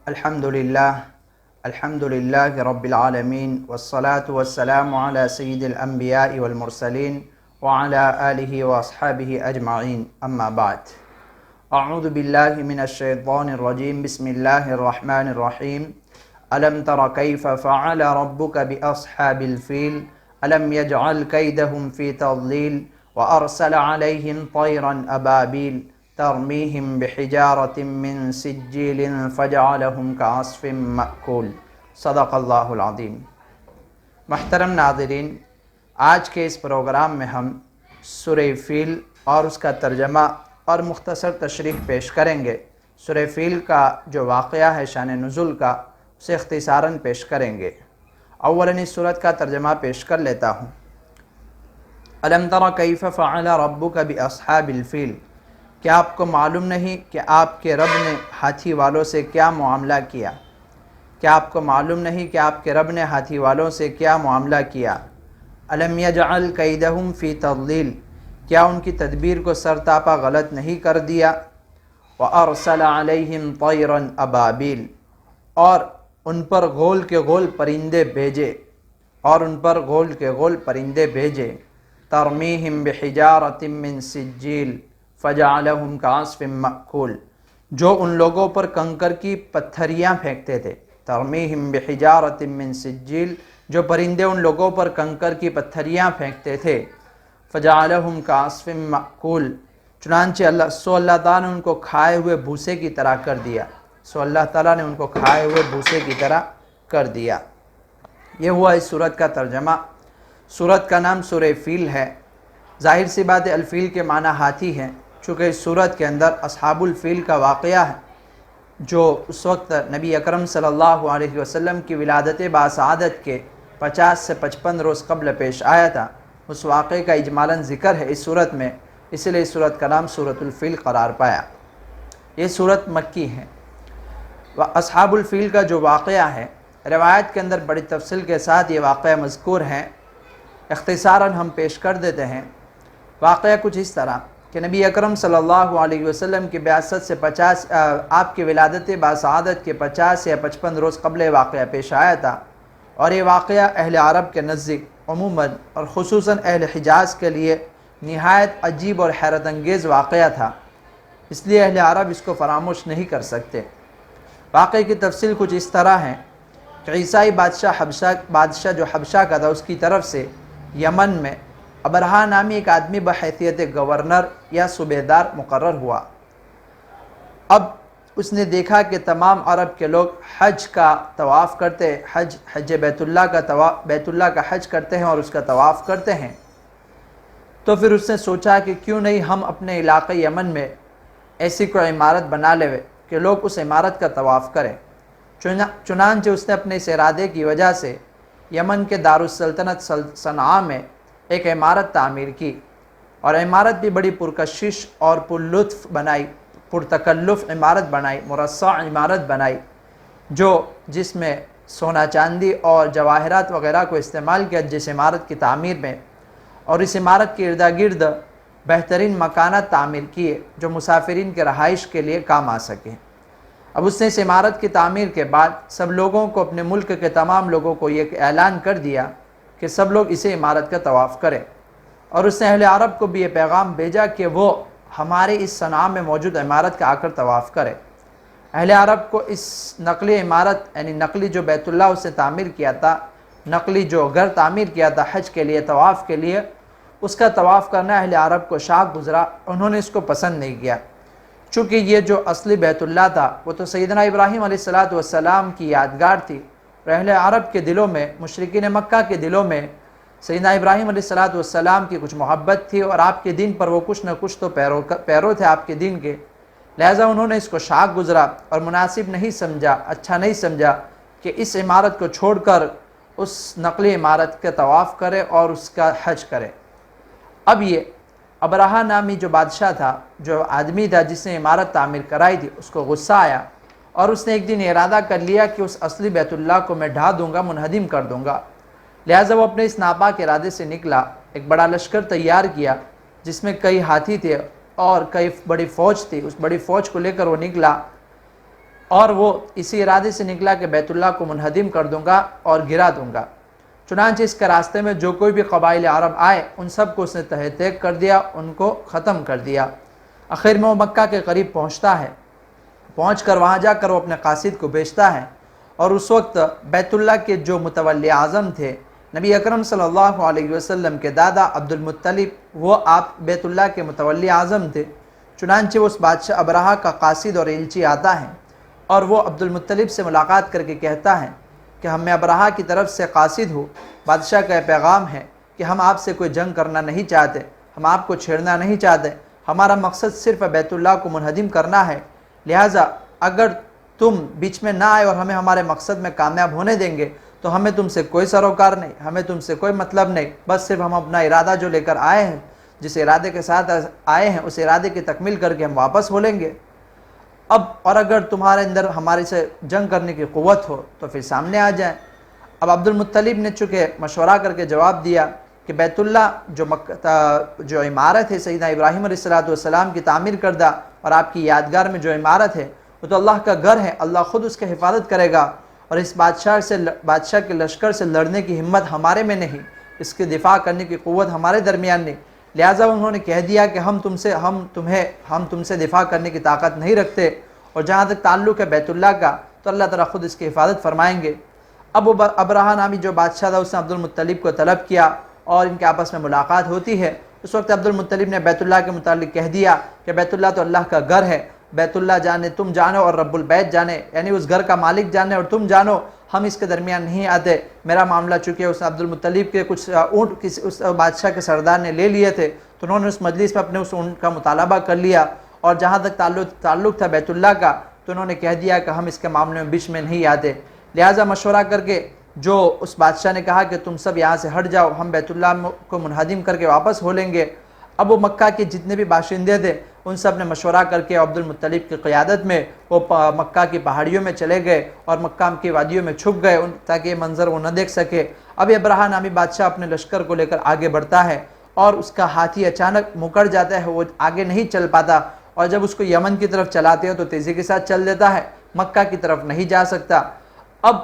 الحمد للہ رب العالمین والصلاة والسلام علی سید الانبیاء والمرسلین وعلی آلہ واصحابہ اجمعین اما بعد اعوذ باللہ من الشیطان الرجیم بسم اللہ الرحمن الرحیم الم تر کیف فعل ربک باصحاب الفیل الم یجعل کیدہم فی تضلیل وارسل علیہم طیرا ابابیل ترمیہم بحجارۃ من سجیل فجعلہم کعصف مأکول صدق اللہ العظیم۔ محترم ناظرین، آج کے اس پروگرام میں ہم سورہ فیل اور اس کا ترجمہ اور مختصر تشریح پیش کریں گے۔ سورہ فیل کا جو واقعہ ہے شان نزول کا، اسے اختصاراً پیش کریں گے۔ اولاً اس سورت کا ترجمہ پیش کر لیتا ہوں۔ الم تر کیف فعل ربک باصحاب الفیل، کیا آپ کو معلوم نہیں کہ آپ کے رب نے ہاتھی والوں سے کیا معاملہ کیا؟ کیا آپ کو معلوم نہیں کہ آپ کے رب نے ہاتھی والوں سے کیا معاملہ کیا؟ الم یجعل کیدہم فی تضلیل، کیا ان کی تدبیر کو سرتاپا غلط نہیں کر دیا؟ وارسل علیہم طیرا ابابیل، اور ان پر غول کے غول پرندے بھیجے، ترمیہم بحجارۃ من سجیل فجعلہم کعصف مأکول، جو ان لوگوں پر کنکر کی پتھریاں پھینکتے تھے۔ ترمیہم بحجارۃ من سجیل، جو پرندے ان لوگوں پر کنکر کی پتھریاں پھینکتے تھے۔ فجعلہم کعصف مأکول، چنانچہ اللہ تعالیٰ نے ان کو کھائے ہوئے بھوسے کی طرح کر دیا۔ اللہ تعالیٰ نے ان کو کھائے ہوئے بھوسے کی طرح کر دیا۔ یہ ہوا اس سورت کا ترجمہ۔ سورت کا نام سورہ فیل ہے۔ ظاہر سی بات ہے، الفیل کے معنی ہاتھی ہیں، چونکہ اس سورت کے اندر اصحاب الفیل کا واقعہ ہے جو اس وقت نبی اکرم صلی اللہ علیہ وسلم کی ولادت باسعادت کے 50 سے 55 روز قبل پیش آیا تھا۔ اس واقعے کا اجمالاً ذکر ہے اس سورت میں، اس لیے اس سورت کا نام سورۃ الفیل قرار پایا۔ یہ سورت مکی ہے۔ اصحاب الفیل کا جو واقعہ ہے، روایت کے اندر بڑی تفصیل کے ساتھ یہ واقعہ مذکور ہے، اختصاراً ہم پیش کر دیتے ہیں۔ واقعہ کچھ اس طرح کہ نبی اکرم صلی اللہ علیہ وسلم کی بعثت سے آپ کی ولادت باسعادت کے 50 یا 55 روز قبل واقعہ پیش آیا تھا، اور یہ واقعہ اہل عرب کے نزدیک عموماً اور خصوصاً اہل حجاز کے لیے نہایت عجیب اور حیرت انگیز واقعہ تھا، اس لیے اہل عرب اس کو فراموش نہیں کر سکتے۔ واقعے کی تفصیل کچھ اس طرح ہے کہ عیسائی بادشاہ جو حبشہ کا تھا، اس کی طرف سے یمن میں ابرہہ نامی ایک آدمی بحیثیت گورنر یا صوبیدار مقرر ہوا۔ اب اس نے دیکھا کہ تمام عرب کے لوگ حج کا طواف کرتے، حج بیت اللہ کا حج کرتے ہیں اور اس کا طواف کرتے ہیں، تو پھر اس نے سوچا کہ کیوں نہیں ہم اپنے علاقے یمن میں ایسی کوئی عمارت بنا لیں کہ لوگ اس عمارت کا طواف کریں۔ چنانچہ اس نے اپنے اس ارادے کی وجہ سے یمن کے دارالسلطنت صنعاء میں ایک عمارت تعمیر کی، اور عمارت بھی بڑی پرکشش اور پرتکلف عمارت بنائی، مرصع عمارت بنائی، جس میں سونا چاندی اور جواہرات وغیرہ کو استعمال کیا جس عمارت کی تعمیر میں، اور اس عمارت کے ارد گرد بہترین مکانات تعمیر کیے جو مسافرین کے رہائش کے لیے کام آ سکیں۔ اب اس نے اس عمارت کی تعمیر کے بعد سب لوگوں کو، اپنے ملک کے تمام لوگوں کو یہ اعلان کر دیا کہ سب لوگ اسی عمارت کا طواف کریں، اور اس نے اہل عرب کو بھی یہ پیغام بھیجا کہ وہ ہمارے اس صنعاء میں موجود عمارت کا آ کر طواف کرے۔ اہل عرب کو اس نقلی عمارت، یعنی نقلی جو بیت اللہ اس نے تعمیر کیا تھا، نقلی جو گھر تعمیر کیا تھا حج کے لیے، طواف کے لیے، اس کا طواف کرنا اہل عرب کو شاق گزرا، انہوں نے اس کو پسند نہیں کیا، چونکہ یہ جو اصلی بیت اللہ تھا وہ تو سیدنا ابراہیم علیہ السلام کی یادگار تھی، اور اہل عرب کے دلوں میں، مشرکین مکہ کے دلوں میں سیدنا ابراہیم علیہ السلام کی کچھ محبت تھی، اور آپ کے دین پر وہ کچھ نہ کچھ تو پیرو تھے آپ کے دین کے، لہٰذا انہوں نے اس کو شاق گزرا اور مناسب نہیں سمجھا، اچھا نہیں سمجھا کہ اس عمارت کو چھوڑ کر اس نقلی عمارت کا طواف کرے اور اس کا حج کرے۔ اب یہ ابرہہ نامی جو بادشاہ تھا، جو آدمی تھا جس نے عمارت تعمیر کرائی تھی، اس کو غصہ آیا، اور اس نے ایک دن ارادہ کر لیا کہ اس اصلی بیت اللہ کو میں ڈھا دوں گا، منہدم کر دوں گا۔ لہٰذا وہ اپنے اس ناپاک ارادے سے نکلا، ایک بڑا لشکر تیار کیا جس میں کئی ہاتھی تھے اور کئی بڑی فوج تھی۔ اس بڑی فوج کو لے کر وہ نکلا اور وہ اسی ارادے سے نکلا کہ بیت اللہ کو منہدم کر دوں گا اور گرا دوں گا۔ چنانچہ اس کے راستے میں جو کوئی بھی قبائل عرب آئے ان سب کو اس نے تہہ تیگ کر دیا، ان کو ختم کر دیا۔ آخر میں وہ مکہ کے قریب پہنچتا ہے، پہنچ کر وہاں جا کر وہ اپنے قاصد کو بھیجتا ہے، اور اس وقت بیت اللہ کے جو متولی اعظم تھے نبی اکرم صلی اللہ علیہ وسلم کے دادا عبد المطلب، وہ آپ بیت اللہ کے متولی اعظم تھے۔ چنانچہ اس بادشاہ ابرہہ کا قاصد اور ایلچی آتا ہے اور وہ عبد المطلب سے ملاقات کر کے کہتا ہے کہ میں ابرہہ کی طرف سے قاصد ہوں، بادشاہ کا پیغام ہے کہ ہم آپ سے کوئی جنگ کرنا نہیں چاہتے، ہم آپ کو چھیڑنا نہیں چاہتے، ہمارا مقصد صرف بیت اللہ کو منہدم کرنا ہے، لہٰذا اگر تم بیچ میں نہ آئے اور ہمیں ہمارے مقصد میں کامیاب ہونے دیں گے تو ہمیں تم سے کوئی سروکار نہیں، ہمیں تم سے کوئی مطلب نہیں، بس صرف ہم اپنا ارادہ جو لے کر آئے ہیں، جس ارادے کے ساتھ آئے ہیں اس ارادے کی تکمیل کر کے ہم واپس ہو لیں گے۔ اب اور اگر تمہارے اندر ہمارے سے جنگ کرنے کی قوت ہو تو پھر سامنے آ جائیں۔ اب عبد المطلب نے چونکہ مشورہ کر کے جواب دیا کہ بیت اللہ جو عمارت ہے سیدنا ابراہیم علیہ السلام کی تعمیر کردہ اور آپ کی یادگار میں جو عمارت ہے وہ تو اللہ کا گھر ہے، اللہ خود اس کی حفاظت کرے گا، اور اس بادشاہ کے لشکر سے لڑنے کی ہمت ہمارے میں نہیں، اس کے دفاع کرنے کی قوت ہمارے درمیان نہیں، لہٰذا انہوں نے کہہ دیا کہ ہم تم سے دفاع کرنے کی طاقت نہیں رکھتے، اور جہاں تک تعلق ہے بیت اللہ کا تو اللہ تعالیٰ خود اس کی حفاظت فرمائیں گے۔ اب ابرہہ نامی جو بادشاہ تھا اس نے عبد المطلب کو طلب کیا اور ان کے آپس میں ملاقات ہوتی ہے۔ اس وقت عبد المطلب نے بیت اللہ کے متعلق کہہ دیا کہ بیت اللہ تو اللہ کا گھر ہے، بیت اللہ جانے تم جانو اور رب البیت جانے، یعنی اس گھر کا مالک جانے اور تم جانو، ہم اس کے درمیان نہیں آتے، میرا معاملہ چونکہ اس عبد المطلب کے کچھ اونٹ اس بادشاہ کے سردار نے لے لیے تھے تو انہوں نے اس مجلس میں اپنے اس اونٹ کا مطالبہ کر لیا، اور جہاں تک تعلق تھا بیت اللہ کا تو انہوں نے کہہ دیا کہ ہم اس کے معاملے میں بیچ میں نہیں آتے، لہٰذا مشورہ کر کے جو اس بادشاہ نے کہا کہ تم سب یہاں سے ہٹ جاؤ، ہم بیت اللہ کو منہدم کر کے واپس ہو لیں گے۔ اب وہ مکہ کے جتنے بھی باشندے تھے ان سب نے مشورہ کر کے عبد المطلب کی قیادت میں وہ مکہ کی پہاڑیوں میں چلے گئے اور مکہ کی وادیوں میں چھپ گئے تاکہ یہ منظر وہ نہ دیکھ سکے۔ اب ابرہہ نامی بادشاہ اپنے لشکر کو لے کر آگے بڑھتا ہے اور اس کا ہاتھی اچانک مکر جاتا ہے، وہ آگے نہیں چل پاتا، اور جب اس کو یمن کی طرف چلاتے ہو تو تیزی کے ساتھ چل دیتا ہے، مکہ کی طرف نہیں جا سکتا۔ اب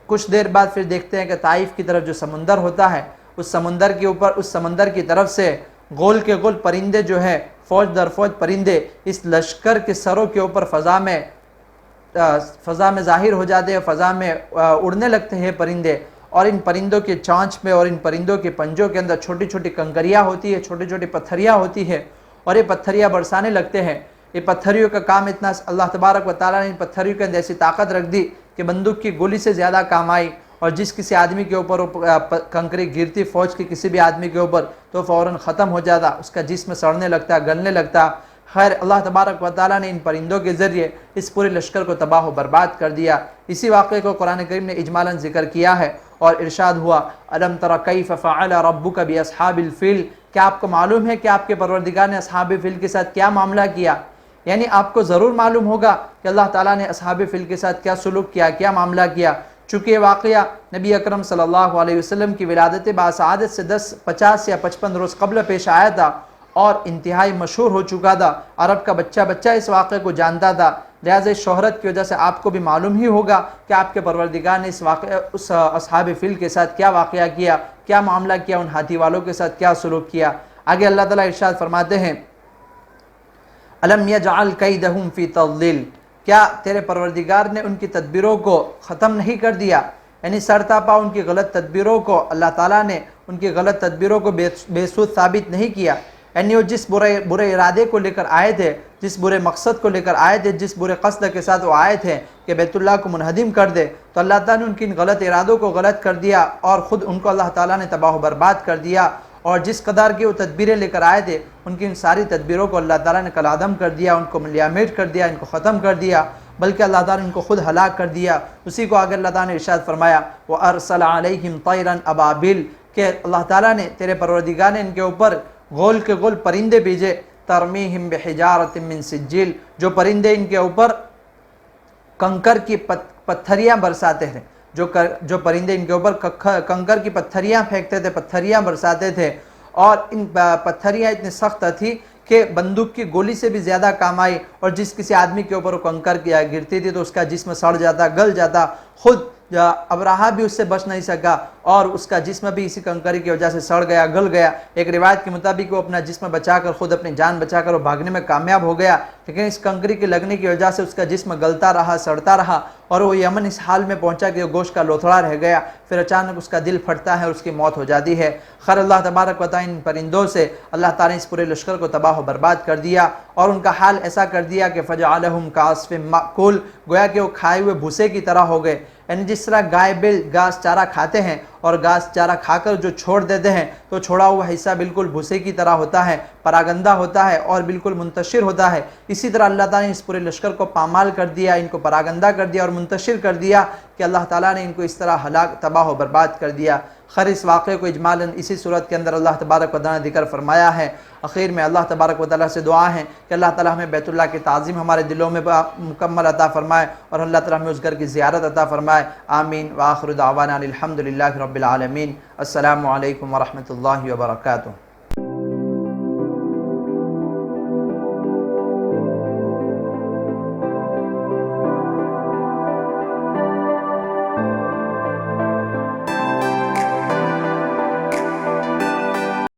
کچھ دیر بعد پھر دیکھتے ہیں کہ طائف کی طرف جو سمندر ہوتا ہے اس سمندر کی طرف سے گول کے گول پرندے جو ہے فوج در فوج پرندے اس لشکر کے سروں کے اوپر فضا میں ظاہر ہو جاتے ہیں، فضا میں اڑنے لگتے ہیں پرندے، اور ان پرندوں کے چونچ میں اور ان پرندوں کے پنجوں کے اندر چھوٹی چھوٹی کنکریاں ہوتی ہے، چھوٹی چھوٹی پتھریاں ہوتی ہے، اور یہ پتھریاں برسانے لگتے ہیں۔ یہ پتھریوں کا کام اتنا اللہ تبارک و تعالیٰ نے ان پتھریوں کے اندر ایسی طاقت رکھ دی کہ بندوق کی گولی سے زیادہ کام آئی، اور جس کسی آدمی کے اوپر کنکری گرتی فوج کے کسی بھی آدمی کے اوپر تو فوراً ختم ہو جاتا، اس کا جسم سڑنے لگتا، گلنے لگتا۔ خیر اللہ تبارک و تعالیٰ نے ان پرندوں کے ذریعے اس پورے لشکر کو تباہ و برباد کر دیا۔ اسی واقعے کو قرآن کریم نے اجمالاً ذکر کیا ہے اور ارشاد ہوا الم تر کیف فعل ربک باصحاب الفیل، کیا آپ کو معلوم ہے کہ آپ کے پروردگار نے اصحاب فیل کے ساتھ کیا معاملہ کیا؟ یعنی آپ کو ضرور معلوم ہوگا کہ اللہ تعالیٰ نے اصحاب فیل کے ساتھ کیا سلوک کیا، کیا معاملہ کیا، چونکہ یہ واقعہ نبی اکرم صلی اللہ علیہ وسلم کی ولادت باسعادت سے 50 یا 55 روز قبل پیش آیا تھا اور انتہائی مشہور ہو چکا تھا، عرب کا بچہ اس واقعے کو جانتا تھا، لہٰذا اس شہرت کی وجہ سے آپ کو بھی معلوم ہی ہوگا کہ آپ کے پروردگار نے اس اصحاب فیل کے ساتھ کیا واقعہ کیا، کیا معاملہ کیا، ان ہاتھی والوں کے ساتھ کیا سلوک کیا۔ آگے اللہ تعالیٰ ارشاد فرماتے ہیں الم یجعل کیدہم فی تضلیل، کیا تیرے پروردگار نے ان کی تدبیروں کو ختم نہیں کر دیا؟ یعنی سرتاپا ان کی غلط تدبیروں کو اللہ تعالیٰ نے ان کی غلط تدبیروں کو بے سود ثابت نہیں کیا، یعنی وہ جس برے ارادے کو لے کر آئے تھے، جس برے مقصد کو لے کر آئے تھے، جس برے قصد کے ساتھ وہ آئے تھے کہ بیت اللہ کو منہدم کر دے، تو اللہ تعالیٰ نے ان کی ان غلط ارادوں کو غلط کر دیا اور خود ان کو اللہ تعالیٰ نے تباہ و برباد کر دیا، اور جس قدر کی وہ تدبیریں لے کر آئے تھے ان کی ان ساری تدبیروں کو اللہ تعالیٰ نے کالعدم کر دیا، ان کو ملیامٹ کر دیا، ان کو ختم کر دیا، بلکہ اللہ تعالیٰ نے ان کو خود ہلاک کر دیا۔ اسی کو آگے اللہ تعالیٰ نے ارشاد فرمایا وَأَرْسَلَ عَلَيْهِمْ طَيْرًا أَبَابِيلَ، کہ اللہ تعالیٰ نے تیرے پروردگار نے ان کے اوپر غول کے غول پرندے بھیجے، ترمیہم بحجارۃ من سجیل، جو پرندے ان کے اوپر کنکر کی پتھریاں برساتے ہیں، جو پرندے ان کے اوپر کنکر کی پتھریاں پھینکتے تھے، پتھریاں برساتے تھے، اور ان پتھریاں اتنی سخت تھی کہ بندوق کی گولی سے بھی زیادہ کام آئی، اور جس کسی آدمی کے اوپر وہ کنکر کیا گرتی تھی تو اس کا جسم سڑ جاتا، گل جاتا، خود ابرہہ بھی اس سے بچ نہیں سکا اور اس کا جسم بھی اسی کنکری کی وجہ سے سڑ گیا، گل گیا۔ ایک روایت کے مطابق وہ اپنا جسم بچا کر، خود اپنی جان بچا کر وہ بھاگنے میں کامیاب ہو گیا، لیکن اس کنکری کے لگنے کی وجہ سے اس کا جسم گلتا رہا، سڑتا رہا، اور وہ یمن اس حال میں پہنچا کہ وہ گوشت کا لوتھڑا رہ گیا۔ پھر اچانک اس کا دل پھٹتا ہے اور اس کی موت ہو جاتی ہے۔ خیر اللہ تبارک و تعالی ان پرندوں سے اللہ تعالیٰ نے اس پورے لشکر کو تباہ و برباد کر دیا اور ان کا حال ایسا کر دیا کہ فجعلہم کعصف مأکول، گویا کہ وہ کھائے ہوئے بھوسے کی طرح ہو گئے۔ یعنی جس طرح گائے بیل گھاس چارہ کھاتے ہیں اور گھاس چارہ کھا کر جو چھوڑ دیتے ہیں تو چھوڑا ہوا حصہ بالکل بھوسے کی طرح ہوتا ہے، پراگندہ ہوتا ہے اور بالکل منتشر ہوتا ہے، اسی طرح اللہ تعالیٰ نے اس پورے لشکر کو پامال کر دیا، ان کو پراگندہ کر دیا اور منتشر کر دیا کہ اللہ تعالیٰ نے ان کو اس طرح ہلاک، تباہ و برباد کر دیا۔ خیر اس واقعے کو اجمالاً اسی صورت کے اندر اللہ تبارک و تعالیٰ نے ذکر فرمایا ہے۔ اخیر میں اللہ تبارک و تعالیٰ سے دعا ہے کہ اللہ تعالیٰ ہمیں بیت اللہ کی تعظیم ہمارے دلوں میں مکمل عطا فرمائے اور اللہ تعالیٰ ہمیں اس گھر کی زیارت عطا فرمائے۔ آمین وآخر دعوانا الحمدللہ رب العالمین۔ السلام علیکم ورحمۃ اللہ وبرکاتہ۔